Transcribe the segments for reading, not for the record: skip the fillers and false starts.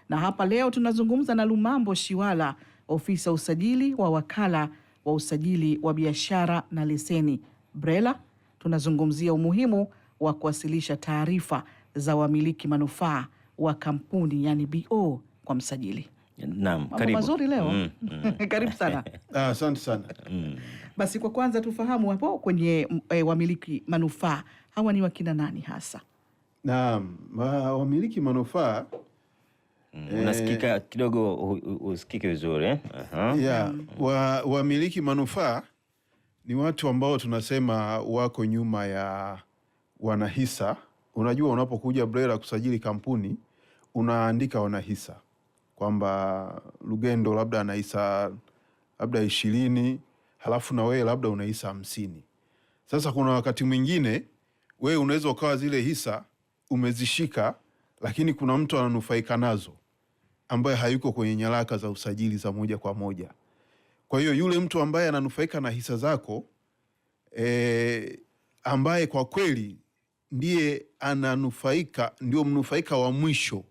Na hapa leo tunazungumza na Lumambo Shiwala, ofisa usajili wa wakala wa usajili wa biashara na leseni BRELA. Tunazungumzia umuhimu wa kuwasilisha taarifa za wamiliki manufaa wa kampuni yani BO kwa msajili. Naam, karibu. Mazuri leo. Karibu sana. Asante sana. Basi kwa kwanza tufahamu hapo kwenye wamiliki manufaa hawa ni wakina nani hasa? Naam, wamiliki manufaa unasikika kidogo, usikike vizuri wamiliki manufaa ni watu ambao tunasema wako nyuma ya wanahisa. Unajua, unapokuja BRELA kusajili kampuni unaandika wanahisa kwamba Lugendo labda ana hisa labda 20, halafu na wewe labda una hisa 50. Sasa kuna wakati mwingine wewe unaweza ukawa zile hisa umezishika, lakini kuna mtu ananufaika nazo ambaye hayuko kwenye nyaraka za usajili za moja kwa moja. Kwa hiyo yule mtu ambaye ananufaika na hisa zako ambaye kwa kweli ndiye ananufaika, ndio mnufaika wa mwisho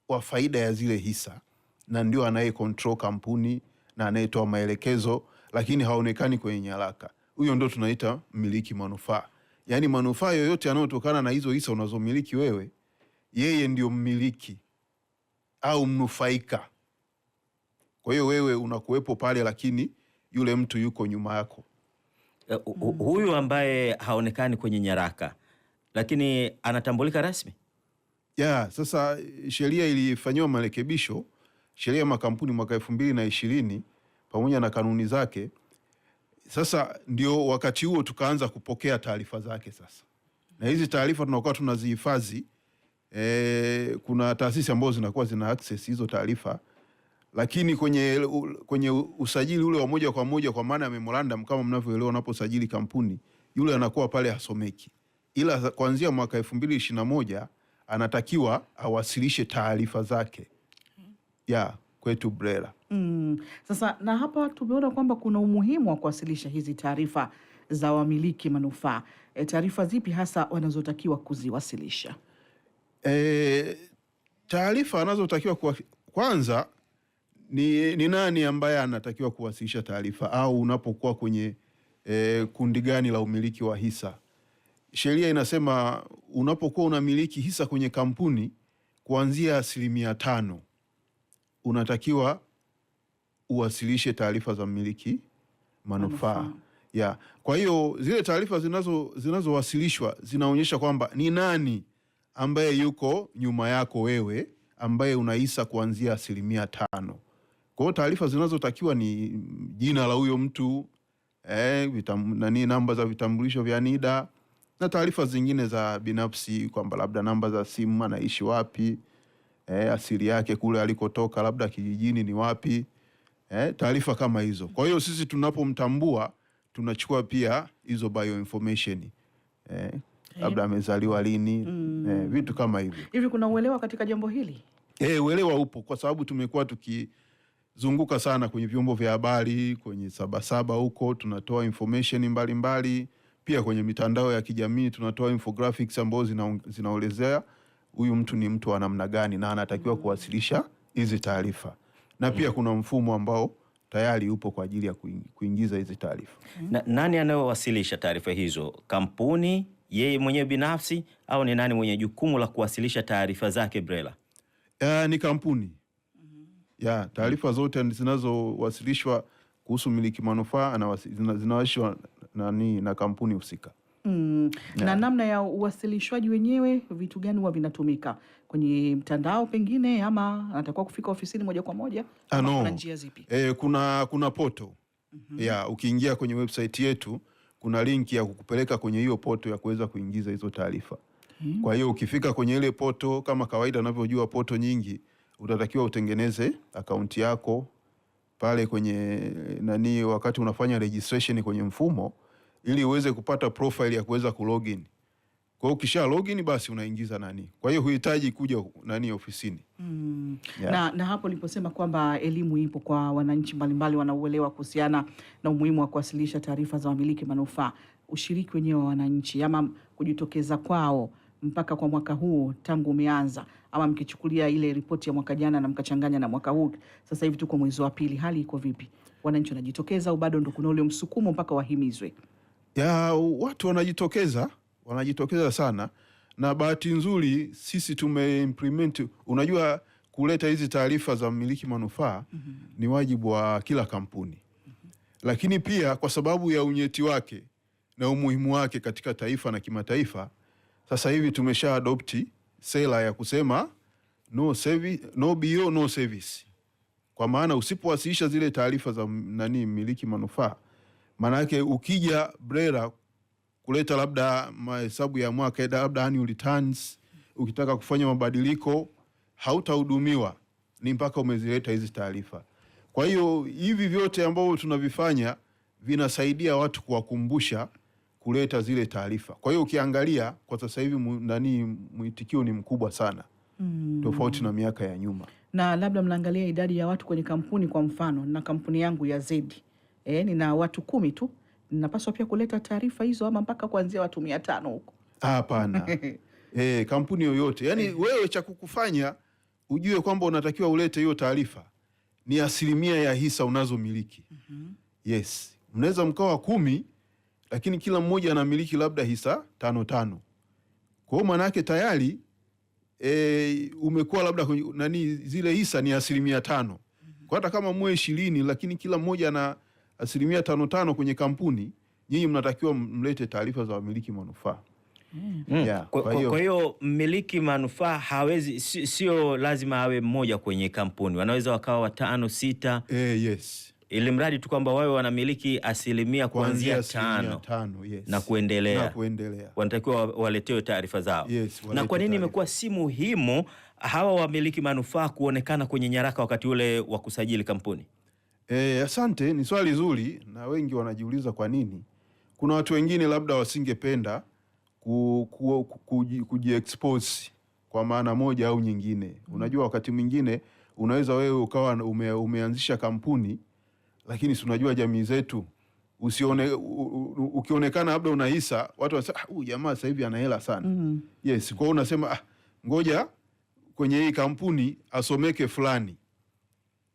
wa faida ya zile hisa, na ndio anaye control kampuni na anayetoa maelekezo, lakini haonekani kwenye nyaraka. Huyo ndio tunaita mmiliki manufaa. Yaani manufaa yoyote yanayotokana na hizo hisa unazomiliki wewe, yeye ndio mmiliki au mnufaika. Kwa hiyo wewe unakuwepo pale, lakini yule mtu yuko nyuma yako. Huyu ambaye haonekani kwenye nyaraka lakini anatambulika rasmi? Sasa sheria ilifanywa marekebisho, sheria ya makampuni mwaka 2020 pamoja na kanuni zake. Sasa ndio wakati huo tukaanza kupokea taarifa zake sasa. Na hizi taarifa tunakuwa tunazihifadhi. Kuna taasisi ambazo zinakuwa zina access hizo taarifa, lakini kwenye usajili ule wa moja kwa moja, kwa maana ya memorandum kama mnavyoelewa, unaposajili kampuni yule anakuwa pale hasomeki. Ila kuanzia mwaka 2021 anatakiwa awasilishe taarifa zake kwetu BRELA. Sasa na hapa tumeona kwamba kuna umuhimu wa kuwasilisha hizi taarifa za wamiliki manufaa. Taarifa zipi hasa wanazotakiwa kuziwasilisha? Taarifa anazotakiwa kwanza ni nani ambaye anatakiwa kuwasilisha taarifa, au unapokuwa kwenye kundi gani la umiliki wa hisa. Sheria inasema unapokuwa unamiliki hisa kwenye kampuni kuanzia 5% unatakiwa uwasilishe taarifa za mmiliki manufaa. Kwa hiyo zile taarifa zinazowasilishwa zinaonyesha kwamba ni nani ambaye yuko nyuma yako wewe ambaye una hisa kuanzia 5%. Kwa hiyo taarifa zinazotakiwa ni jina la huyo mtu, namba za vitambulisho vya NIDA na taarifa zingine za binafsi, kwamba labda namba za simu, anaishi wapi, asili yake kule alikotoka, labda kijijini ni wapi, taarifa kama hizo. Kwa hiyo sisi tunapomtambua tunachukua pia hizo bio information, labda amezaliwa lini, vitu kama hivyo. Hivi kuna uelewa katika jambo hili? Uelewa upo, kwa sababu tumekuwa tukizunguka sana kwenye vyombo vya habari, kwenye Sabasaba huko tunatoa information mbalimbali, pia kwenye mitandao ya kijamii tunatoa infographics ambazo zinaelezea huyu mtu ni mtu wa namna gani na anatakiwa kuwasilisha hizi taarifa. Na pia kuna mfumo ambao tayari upo kwa ajili ya kuingiza hizi taarifa. Nani anayewasilisha taarifa hizo? Kampuni, yeye mwenyewe binafsi, au ni nani mwenye jukumu la kuwasilisha taarifa zake BRELA? Ni kampuni. Taarifa zote zinazowasilishwa kuhusu miliki manufaa zinawasilishwa na kampuni husika. Na namna ya uwasilishwaji wenyewe, vitu gani huwa vinatumika? Kwenye mtandao pengine, ama anatakiwa kufika ofisini moja kwa moja? Kuna njia zipi? Kuna poto. Ukiingia kwenye website yetu kuna link ya kukupeleka kwenye hiyo poto ya kuweza kuingiza hizo taarifa. Kwa hiyo ukifika kwenye ile poto, kama kawaida unavyojua poto nyingi, utatakiwa utengeneze akaunti yako pale kwenye wakati unafanya registration kwenye mfumo, ili uweze kupata profile ya kuweza kulogin. Kwa hiyo ukisha login basi unaingiza kwa hiyo huhitaji kuja ofisini. Na hapo niliposema kwamba elimu ipo kwa wananchi mbalimbali wanauelewa kuhusiana na umuhimu wa kuwasilisha taarifa za wamiliki manufaa, ushiriki wenyewe wa wananchi ama kujitokeza kwao mpaka kwa mwaka huu tangu umeanza, ama mkichukulia ile ripoti ya mwaka jana na mkachanganya na mwaka huu, sasa hivi tuko mwezi wa pili, hali iko vipi? Wananchi wanajitokeza au bado ndo kuna ule msukumo mpaka wahimizwe? Ya, watu wanajitokeza sana, na bahati nzuri sisi tumeimplement. Unajua, kuleta hizi taarifa za mmiliki manufaa ni wajibu wa kila kampuni, lakini pia kwa sababu ya unyeti wake na umuhimu wake katika taifa na kimataifa, sasa hivi tumesha adopti sera ya kusema no service, no BO, no service. Kwa maana usipowasilisha zile taarifa za mmiliki manufaa, maana yake ukija BRELA kuleta labda mahesabu ya mwaka, labda annual returns, ukitaka kufanya mabadiliko, hautahudumiwa ni mpaka umezileta hizi taarifa. Kwa hiyo hivi vyote ambavyo tunavifanya vinasaidia watu kuwakumbusha kuleta zile taarifa. Kwa hiyo ukiangalia kwa sasa hivi mwitikio ni mkubwa sana, tofauti na miaka ya nyuma. Na labda mnaangalia idadi ya watu kwenye kampuni. Kwa mfano, na kampuni yangu ya Zedi, nina watu 10 tu, ninapaswa pia kuleta taarifa hizo ama mpaka kuanzia watu 500 huko? Hapana. Kampuni yoyote, yani wewe cha kukufanya ujue kwamba unatakiwa ulete hiyo taarifa ni asilimia ya hisa unazomiliki. Yes, mnaweza mkawa 10 lakini kila mmoja anamiliki labda hisa 5. Kwa hiyo maana yake tayari umekuwa labda zile hisa ni asilimia 5. Kwa hata kama muwe 20 lakini kila mmoja na asilimia 5 kwenye kampuni, nyinyi mnatakiwa mlete taarifa za wamiliki manufaa. Yeah, kwa hiyo mmiliki manufaa hawezi, sio lazima awe mmoja kwenye kampuni, wanaweza wakawa 5, 6. Yes. Ili mradi tu kwamba wawe wanamiliki asilimia kuanzia 5 yes, na kuendelea. Wanatakiwa waletewe taarifa zao. Yes, na kwa nini imekuwa si muhimu hawa wamiliki manufaa kuonekana kwenye nyaraka wakati ule wa kusajili kampuni? Asante, ni swali zuri na wengi wanajiuliza kwa nini. Kuna watu wengine labda wasingependa kujiexpose kwa maana moja au nyingine. Unajua, wakati mwingine unaweza wewe ukawa umeanzisha kampuni, lakini si unajua jamii zetu, ukionekana labda una hisa, watu wanasema huyu jamaa sasa hivi ana hela sana. Yes, kwa hiyo unasema ngoja kwenye hii kampuni asomeke fulani,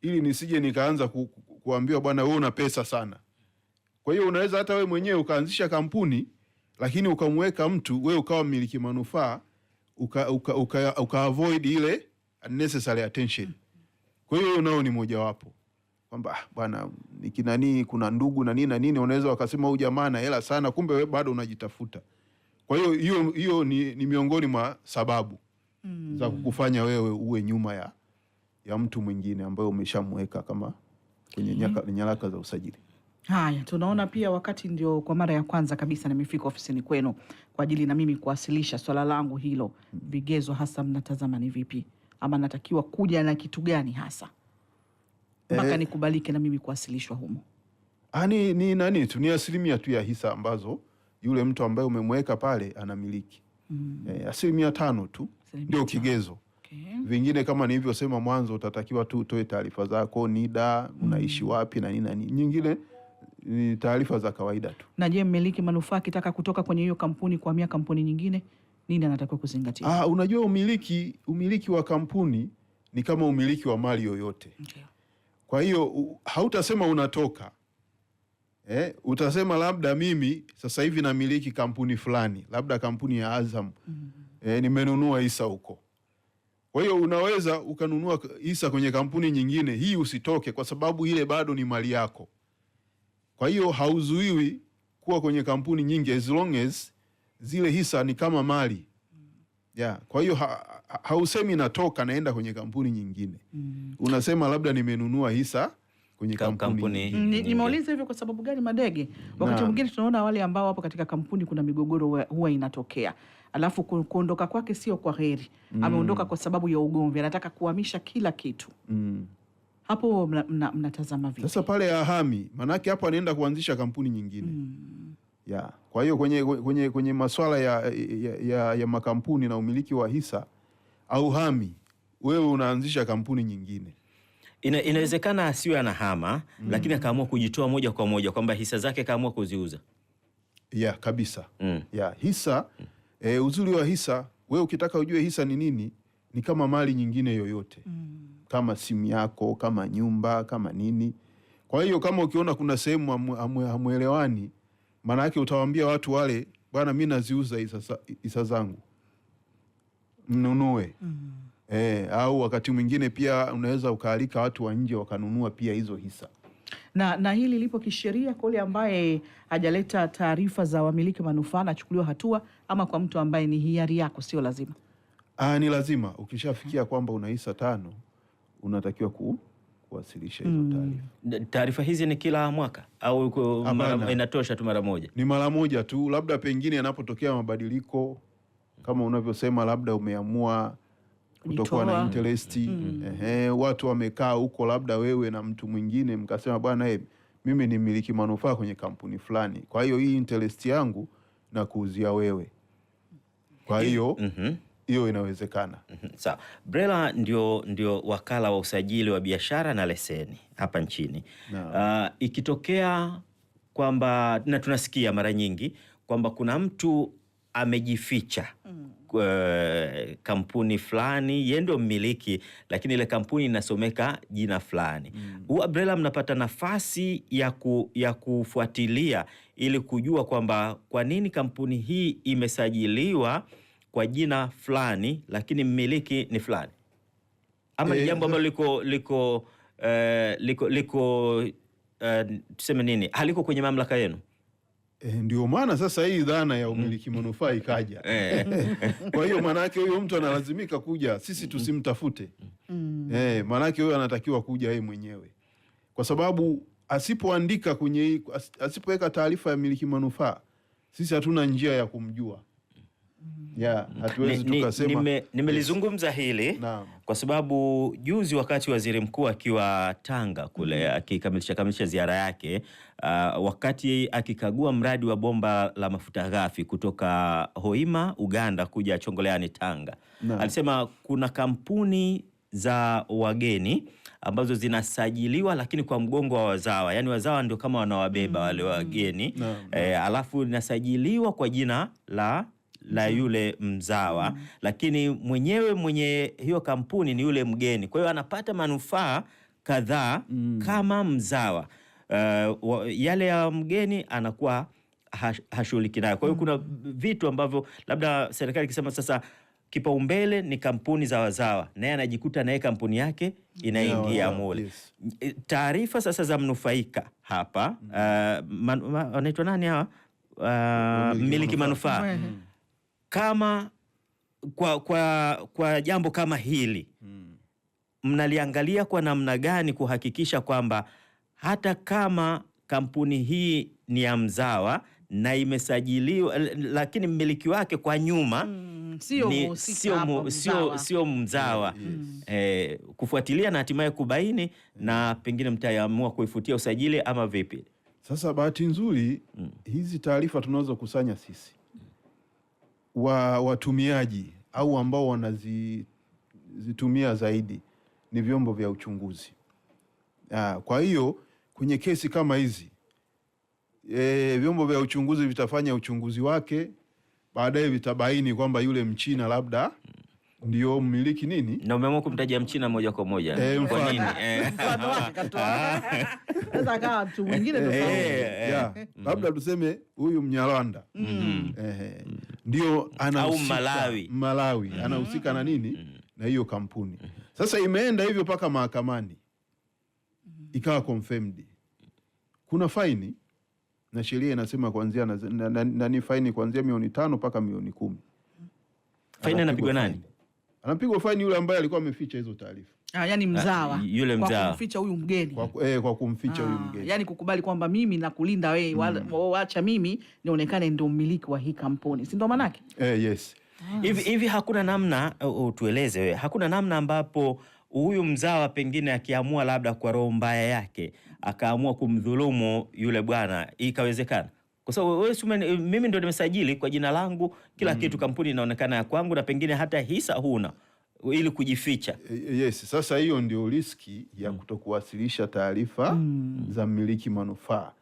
ili nisije nikaanza kuambiwa bwana wewe una pesa sana. Kwa hiyo unaweza hata wewe mwenyewe ukaanzisha kampuni, lakini ukamweka mtu, wewe ukawa mmiliki manufaa, uka avoid ile unnecessary attention. Kwa hiyo nao ni mojawapo kwamba bwana nikinani, kuna ndugu na nini na nini, unaweza wakasema huyu jamaa ana hela sana, kumbe wewe bado unajitafuta. Kwa hiyo hiyo ni miongoni mwa sababu za kukufanya wewe uwe nyuma ya mtu mwingine ambaye umeshamweka kama kwenye nyaraka za usajili. Haya, tunaona pia wakati ndio kwa mara ya kwanza kabisa nimefika ofisini kwenu kwa ajili na mimi kuwasilisha swala langu hilo. Vigezo hasa mnatazama ni vipi, ama natakiwa kuja na kitu gani hasa mpaka nikubalike na mimi kuwasilishwa humo? Ni asilimia tu ya hisa ambazo yule mtu ambaye umemweka pale anamiliki. 5% tu ndio kigezo. Vingine kama nilivyosema mwanzo, utatakiwa tu utoe taarifa zako, NIDA, unaishi wapi na nini na nini. Nyingine ni taarifa za kawaida tu. Na je, mmiliki manufaa akitaka kutoka kwenye hiyo kampuni kuhamia kampuni nyingine, nini anatakiwa kuzingatia? Unajua, umiliki wa kampuni ni kama umiliki wa mali yoyote. Kwa hiyo hautasema unatoka. Utasema labda mimi sasa hivi namiliki kampuni fulani, labda kampuni ya Azam. Nimenunua hisa huko. Kwa hiyo unaweza ukanunua hisa kwenye kampuni nyingine, hii usitoke kwa sababu ile bado ni mali yako. Kwa hiyo hauzuiwi kuwa kwenye kampuni nyingi as long as zile hisa ni kama mali. Kwa hiyo hausemi natoka naenda kwenye kampuni nyingine. Unasema labda nimenunua hisa kwenye kampuni. Nimeuliza hivyo kwa sababu gani, Madege? Wakati mwingine tunaona wale ambao wapo katika kampuni kuna migogoro huwa inatokea. Alafu kuondoka kwake sio kwa heri. Ameondoka kwa sababu ya ugomvi, anataka kuhamisha kila kitu. Hapo mnatazama vipi? Sasa pale ahami, manake hapo anaenda kuanzisha kampuni nyingine. Kwa hiyo kwenye masuala ya makampuni na umiliki wa hisa au hami, wewe unaanzisha kampuni nyingine. Inawezekana asiwe anahama, lakini akaamua kujitoa moja kwa moja kwamba hisa zake kaamua kuziuza. Kabisa. Hisa, uzuri wa hisa Wewe ukitaka ujue hisa ni nini, ni kama mali nyingine yoyote, kama simu yako, kama nyumba, kama nini. Kwa hiyo kama ukiona kuna sehemu hamuelewani, maana yake utawaambia watu wale, bwana mimi naziuza hisa zangu, mnunue. Au wakati mwingine pia unaweza ukaalika watu wa nje wakanunua pia hizo hisa. Na hili lipo kisheria kwa yule ambaye hajaleta taarifa za wamiliki manufaa anachukuliwa hatua, ama kwa mtu ambaye ni hiari yako sio lazima? Ni lazima. Ukishafikia kwamba una hisa 5 unatakiwa kuwasilisha hizo taarifa. Taarifa hizi ni kila mwaka au inatosha tu mara moja? Ni mara moja tu, labda pengine yanapotokea mabadiliko kama unavyosema, labda umeamua kutokuwa na interest, watu wamekaa huko, labda wewe na mtu mwingine mkasema bwana mimi ni mmiliki manufaa kwenye kampuni fulani, kwa hiyo hii interest yangu na kuuzia wewe. Kwa hiyo hiyo inawezekana. Sawa. BRELA ndio wakala wa usajili wa biashara na leseni hapa nchini. Ikitokea kwamba, na tunasikia mara nyingi kwamba kuna mtu amejificha kampuni fulani, yeye ndio mmiliki, lakini ile kampuni inasomeka jina fulani. Huwa BRELA mnapata nafasi ya kufuatilia ili kujua kwamba kwa nini kampuni hii imesajiliwa kwa jina fulani lakini mmiliki ni fulani, ama ni jambo ambalo liko tuseme nini, haliko kwenye mamlaka yenu? Ndio maana sasa hii dhana ya umiliki manufaa ikaja. Kwa hiyo maanake huyo mtu analazimika kuja, sisi tusimtafute. Maanake huyo anatakiwa kuja yeye mwenyewe, kwa sababu asipoandika kwenye, asipoweka taarifa ya miliki manufaa, sisi hatuna njia ya kumjua. Hatuwezi tukasema. Nimelizungumza hili kwa sababu juzi wakati waziri mkuu akiwa Tanga kule akikamilisha ziara yake, wakati akikagua mradi wa bomba la mafuta ghafi kutoka Hoima Uganda kuja Chongoleani Tanga, alisema kuna kampuni za wageni ambazo zinasajiliwa lakini kwa mgongo wa wazawa, yani wazawa ndio kama wanawabeba wale wageni, alafu inasajiliwa kwa jina la yule mzawa, lakini mwenye hiyo kampuni ni yule mgeni, kwa hiyo anapata manufaa kadhaa kama mzawa. Yale ya mgeni anakuwa hashughuliki nayo. Kwa hiyo kuna vitu ambavyo labda serikali ikisema sasa kipaumbele ni kampuni za wazawa, naye anajikuta naye kampuni yake inaingia mule. Taarifa sasa za mnufaika hapa, wanaitwa nani hawa? Mmiliki manufaa. Kama kwa jambo kama hili mnaliangalia kwa namna gani kuhakikisha kwamba hata kama kampuni hii ni ya mzawa na imesajiliwa, lakini mmiliki wake kwa nyuma sio mzawa, kufuatilia na hatimaye kubaini, na pengine mtaamua kuifutia usajili ama vipi? Sasa bahati nzuri hizi taarifa tunaweza kusanya sisi watumiaji au ambao wanazitumia zaidi ni vyombo vya uchunguzi. Kwa hiyo kwenye kesi kama hizi vyombo vya uchunguzi vitafanya uchunguzi wake, baadaye vitabaini kwamba yule Mchina labda ndio mmiliki nini. Na umeamua kumtaja Mchina moja kwa moja. Kwa nini? Sasa kama mtu mwingine tofauti. Labda tuseme huyu Mnyarwanda. Ndio anahusika, au Malawi anahusika na nini na hiyo kampuni. Sasa imeenda hivyo mpaka mahakamani, ikawa confirmed, kuna faini, na sheria inasema kuanzia nani faini kuanzia $500,000 mpaka $10,000. Faini anapigwa nani? Anapigwa faini yule ambaye alikuwa ameficha hizo taarifa. Yani mzawa. Yule mzawa. Kwa kumficha huyu mgeni. Kwa kumficha huyu mgeni. Yani kukubali kwamba mimi nakulinda wewe, waacha mimi nionekane ndio mmiliki wa hii kampuni. Si ndio manake? Yes. Hivi hakuna namna, tueleze wewe, hakuna namna ambapo huyu mzawa pengine akiamua labda kwa roho mbaya yake akaamua kumdhulumu yule bwana, ikawezekana? Kwa sababu wewe mimi ndo nimesajili kwa jina langu kila kitu, kampuni inaonekana ya kwangu, na pengine hata hisa huna, ili kujificha. Yes, sasa hiyo ndio riski ya kutokuwasilisha taarifa za mmiliki manufaa.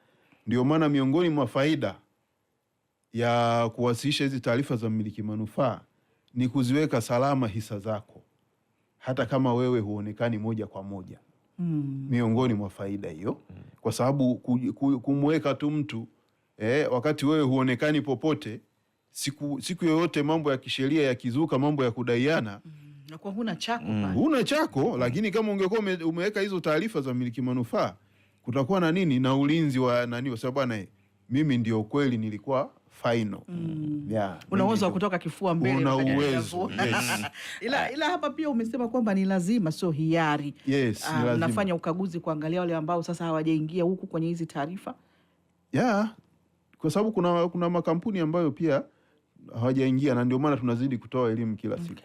Ndio maana miongoni mwa faida ya kuwasilisha hizi taarifa za mmiliki manufaa ni kuziweka salama hisa zako, hata kama wewe huonekani moja kwa moja miongoni mwa faida hiyo, kwa sababu kumweka tu mtu wakati wewe huonekani popote, siku yoyote mambo ya kisheria yakizuka, mambo ya kudaiana, na kwa huna chako pale. Huna chako, lakini kama ungekuwa umeweka hizo taarifa za miliki manufaa, kutakuwa na nini na ulinzi wa nani, kwa sababu bwana, mimi ndio kweli nilikuwa final. Una uwezo wa kutoka kifua mbele, una uwezo. Ila hapa pia umesema kwamba ni lazima, sio hiari. Yes, nafanya ukaguzi kuangalia wale ambao sasa hawajaingia huku kwenye hizi taarifa. Kwa sababu kuna makampuni ambayo pia hawajaingia, na ndio maana tunazidi kutoa elimu kila siku.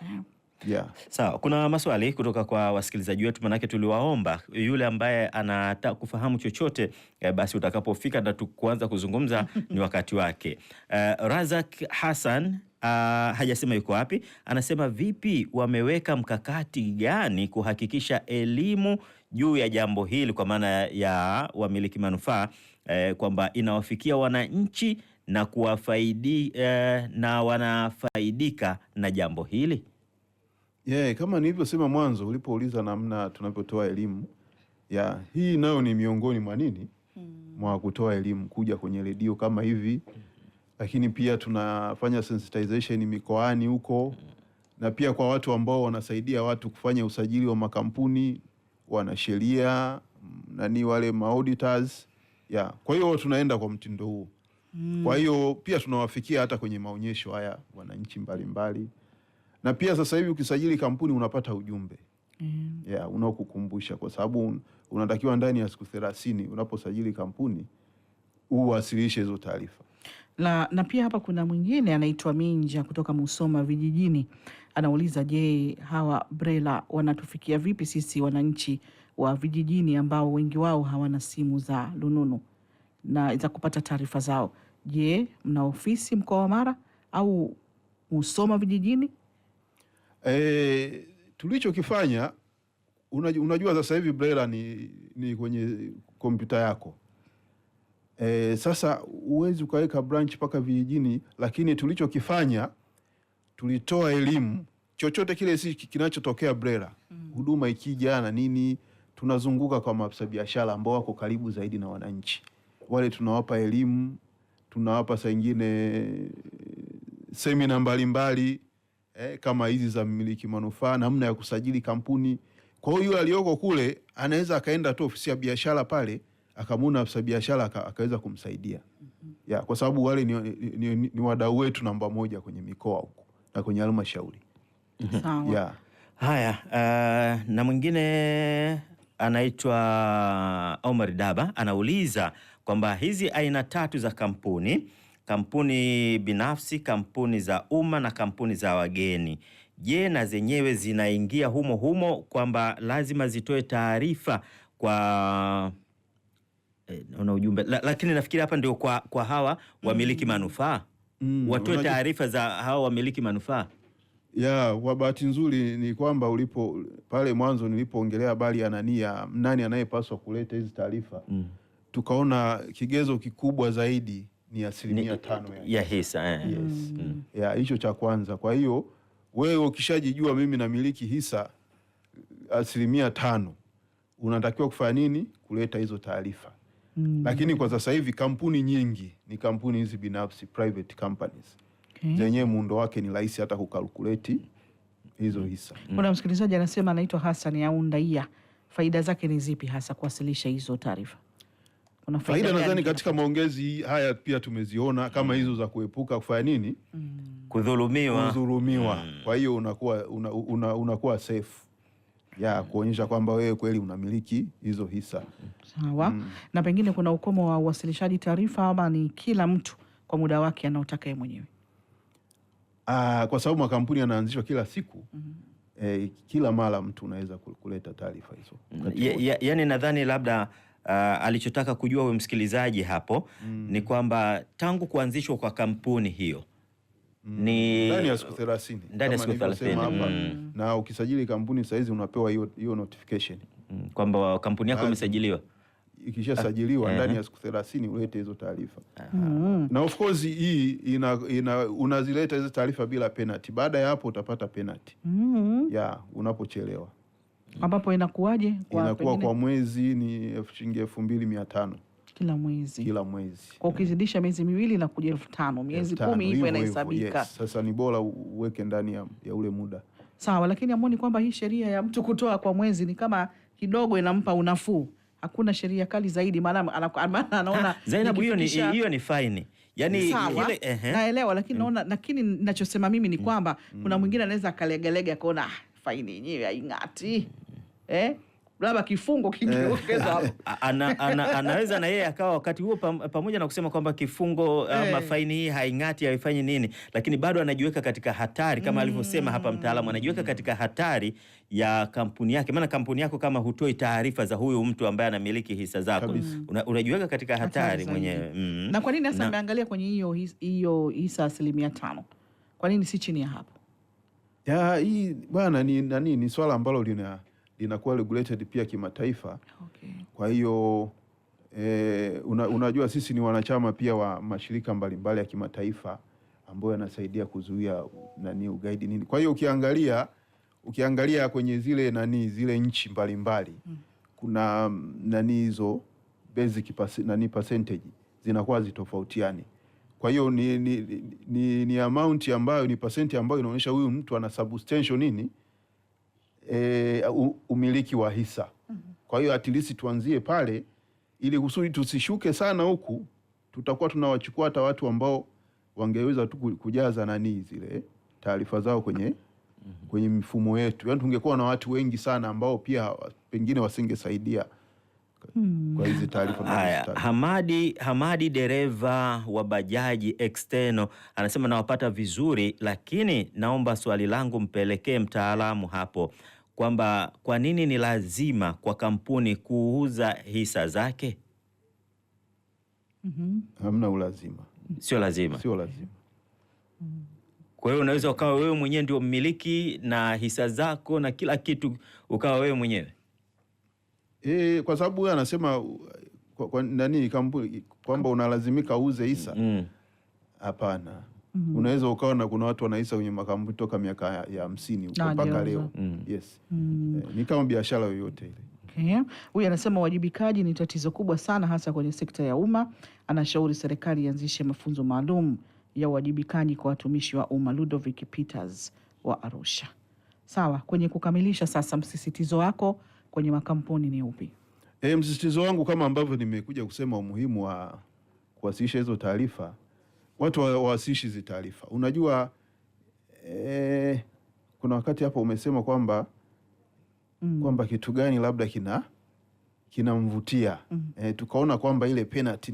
Sawa, kuna maswali kutoka kwa wasikilizaji wetu, manake tuliwaomba yule ambaye anataka kufahamu chochote basi utakapofika na kuanza kuzungumza ni wakati wake. Razak Hassan hajasema yuko wapi, anasema vipi wameweka mkakati gani kuhakikisha elimu juu ya jambo hili kwa maana ya wamiliki manufaa kwamba inawafikia wananchi na kuwafaidi na wanafaidika na jambo hili? Kama nilivyosema mwanzo ulipouliza namna tunavyotoa elimu, hii nayo ni miongoni mwa nini mwa kutoa elimu, kuja kwenye redio kama hivi, lakini pia tunafanya sensitization mikoani huko, na pia kwa watu ambao wanasaidia watu kufanya usajili wa makampuni, wanasheria wale auditors. Kwa hiyo tunaenda kwa mtindo huu. Kwa hiyo pia tunawafikia hata kwenye maonyesho haya wananchi mbalimbali. Na pia sasa hivi ukisajili kampuni unapata ujumbe unaokukumbusha, kwa sababu unatakiwa ndani ya siku 30 unaposajili kampuni uwasilishe hizo taarifa. Na pia hapa kuna mwingine anaitwa Minja kutoka Musoma vijijini, anauliza je, hawa BRELA wanatufikia vipi sisi wananchi wa vijijini ambao wengi wao hawana simu za lununu na za kupata taarifa zao? Je, mna ofisi mkoa wa Mara au Musoma vijijini? Tulichokifanya, unajua sasa hivi BRELA ni kwenye kompyuta yako. Sasa huwezi ukaweka branch mpaka vijijini, lakini tulichokifanya, tulitoa elimu chochote kile kinachotokea BRELA, huduma ikija na nini, tunazunguka kwa maafisa biashara ambao wako karibu zaidi na wananchi wale, tunawapa elimu, tunawapa saa nyingine semina mbalimbali kama hizi za miliki manufaa, namna ya kusajili kampuni. Kwa hiyo aliyoko kule anaweza akaenda tu ofisi ya biashara pale, akamwona afisa biashara akaweza kumsaidia. Kwa sababu wale ni wadau wetu namba 1 kwenye mikoa huko na kwenye halmashauri. Sawa. Haya, na mwingine anaitwa Omar Daba anauliza kwamba hizi aina 3 za kampuni binafsi, kampuni za umma na kampuni za wageni, je, na zenyewe zinaingia humo kwamba lazima zitoe taarifa kwa una ujumbe lakini nafikiri hapa ndio kwa hawa wamiliki manufaa watoe taarifa za hawa wamiliki manufaa? Kwa bahati nzuri ni kwamba pale mwanzo nilipoongelea habari ya nani anayepaswa kuleta hizi taarifa, tukaona kigezo kikubwa zaidi ni 5% ya hisa. Hicho cha kwanza. Kwa hiyo wewe ukishajijua mimi namiliki hisa 5%, unatakiwa kufanya nini? Kuleta hizo taarifa. Lakini kwa sasa hivi kampuni nyingi ni kampuni hizi binafsi, private companies. Zenyewe muundo wake ni rahisi hata kukalkuleti hizo hisa. Kuna msikilizaji anasema anaitwa Hassan Aundaia, faida zake ni zipi hasa kuwasilisha hizo taarifa? Kuna faida nadhani katika maongezi haya pia tumeziona kama hizo za kuepuka kufanya nini? Kudhulumiwa. Kwa hiyo unakuwa safe. Kuonyesha kwamba wewe kweli unamiliki hizo hisa. Sawa. Na pengine kuna ukomo wa uwasilishaji taarifa ama ni kila mtu kwa muda wake anaotaka yeye mwenyewe? Kwa sababu makampuni yanaanzishwa kila siku. Kila mara mtu unaweza kuleta taarifa hizo. Yaani nadhani labda alichotaka kujua huyo msikilizaji hapo ni kwamba tangu kuanzishwa kwa kampuni hiyo ni ndani ya siku 30. Ndani ya siku 30. Na ukisajili kampuni saizi unapewa hiyo notification kwamba kampuni yako imesajiliwa. ikishasajiliwa ndani ya siku 30 ulete hizo taarifa. Na of course hii unazileta hizo taarifa bila penalty. Baada ya hapo utapata penalty. Unapochelewa. Ambapo inakuwaje? Inakuwa kwa mwezi ni shilingi 2,500 kila mwezi. Kwa ukizidisha miezi 2 na kuja 5,000, miezi 10 hivyo inahesabika. Yes. Sasa ni bora uweke ndani ya ule muda. Sawa, lakini amoni kwamba hii sheria ya mtu kutoa kwa mwezi ni kama kidogo inampa unafuu. Hakuna sheria kali zaidi, maana anaona Zainab, hiyo ni faini. Yaani ile naelewa, lakini naona, lakini ninachosema mimi ni kwamba kuna mwingine anaweza akalegalega akaona faini yenyewe haingati. Labda kifungo kingeongezwa hapo. Anaweza na yeye akawa wakati huo pamoja na kusema kwamba kifungo ama faini hii haingati, haifanyi nini, lakini bado anajiweka katika hatari kama alivyosema hapa mtaalamu, anajiweka katika hatari ya kampuni yake. Maana kampuni yako kama hutoi taarifa za huyu mtu ambaye anamiliki hisa zako, unajiweka katika hatari mwenyewe. Na kwa nini sasa ameangalia kwenye hiyo hisa 5%? Kwa nini si chini ya hapo? Hii bwana ni swala ambalo linakuwa regulated pia kimataifa. Kwa hiyo unajua sisi ni wanachama pia wa mashirika mbalimbali ya kimataifa ambayo yanasaidia kuzuia ugaidi nini. Kwa hiyo ukiangalia kwenye zile nchi mbalimbali kuna hizo basic percentage zinakuwa zitofautiani. Kwa hiyo ni amount ambayo ni percent ambayo inaonyesha huyu mtu ana substantial umiliki wa hisa. Kwa hiyo at least tuanzie pale ili kusudi tusishuke sana huku, tutakuwa tunawachukua hata watu ambao wangeweza tu kujaza zile taarifa zao kwenye mifumo yetu. Yaani tungekuwa na watu wengi sana ambao pia pengine wasingesaidia kwa hizi taarifa. Hamadi dereva wa bajaji external anasema nawapata vizuri, lakini naomba swali langu mpelekee mtaalamu hapo kwamba kwa nini ni lazima kwa kampuni kuuza hisa zake? Hamna ulazima. Sio lazima. Kwa hiyo unaweza ukawa wewe mwenyewe ndio mmiliki na hisa zako na kila kitu ukawa wewe mwenyewe. Kwa sababu yeye anasema kampuni kwamba unalazimika uuze hisa. Hapana. Unaweza ukaona kuna watu wanahisa kwenye makampuni toka miaka ya 50 mpaka leo. Yes. Ni kama biashara yoyote ile. Huyu anasema uwajibikaji ni tatizo kubwa sana hasa kwenye sekta ya umma. Anashauri serikali ianzishe mafunzo maalum ya uwajibikaji kwa watumishi wa umma. Ludovic Peters wa Arusha. Sawa, kwenye kukamilisha sasa, msisitizo wako kwenye makampuni ni upi? Msisitizo wangu kama ambavyo nimekuja kusema, umuhimu wa kuwasilisha hizo taarifa. Watu wawasilishe hizo taarifa. Unajua kuna wakati hapo umesema kwamba kitu gani labda kinamvutia. Tukaona kwamba ile penalty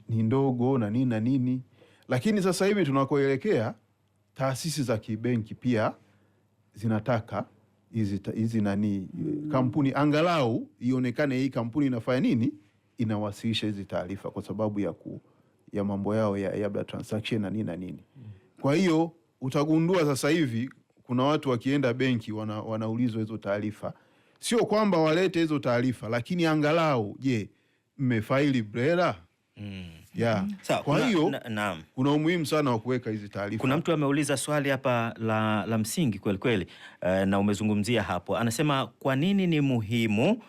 ni ndogo na nini. Lakini sasa hivi tunakoelekea, taasisi za kibenki pia zinataka hizi kampuni angalau ionekane hii kampuni inafanya nini, inawasilisha hizi taarifa kwa sababu ya mambo yao ya transaction na nini. Kwa hiyo utagundua sasa hivi kuna watu wakienda benki wanaulizwa hizo taarifa. Sio kwamba walete hizo taarifa, lakini angalau mmefaili BRELA? Kwa hiyo kuna umuhimu sana wa kuweka hizi taarifa. Kuna mtu ameuliza swali hapa la msingi kweli kweli, na umezungumzia hapo. Anasema kwa nini ni muhimu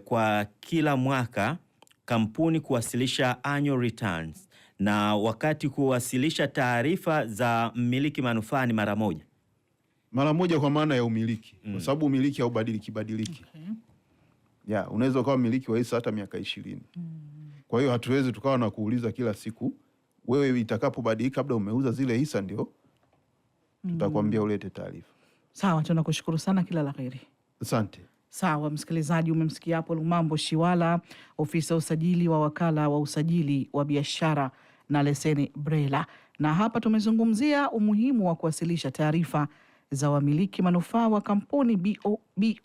kwa kila mwaka kampuni kuwasilisha annual returns na wakati kuwasilisha taarifa za mmiliki manufaa ni mara moja? Mara moja kwa maana ya umiliki. Kwa sababu umiliki haubadiliki. Unaweza ukawa mmiliki wa hisa hata miaka 20. Kwa hiyo hatuwezi tukawa na kuuliza kila siku, wewe itakapobadilika labda umeuza zile hisa ndio tutakwambia ulete taarifa. Sawa, tunakushukuru sana, kila la kheri. Asante. Sawa, msikilizaji, umemsikia hapo Lumambo Shiwala, ofisa usajili wa wakala wa usajili wa biashara na leseni BRELA. Na hapa tumezungumzia umuhimu wa kuwasilisha taarifa za wamiliki manufaa wa kampuni BOFM.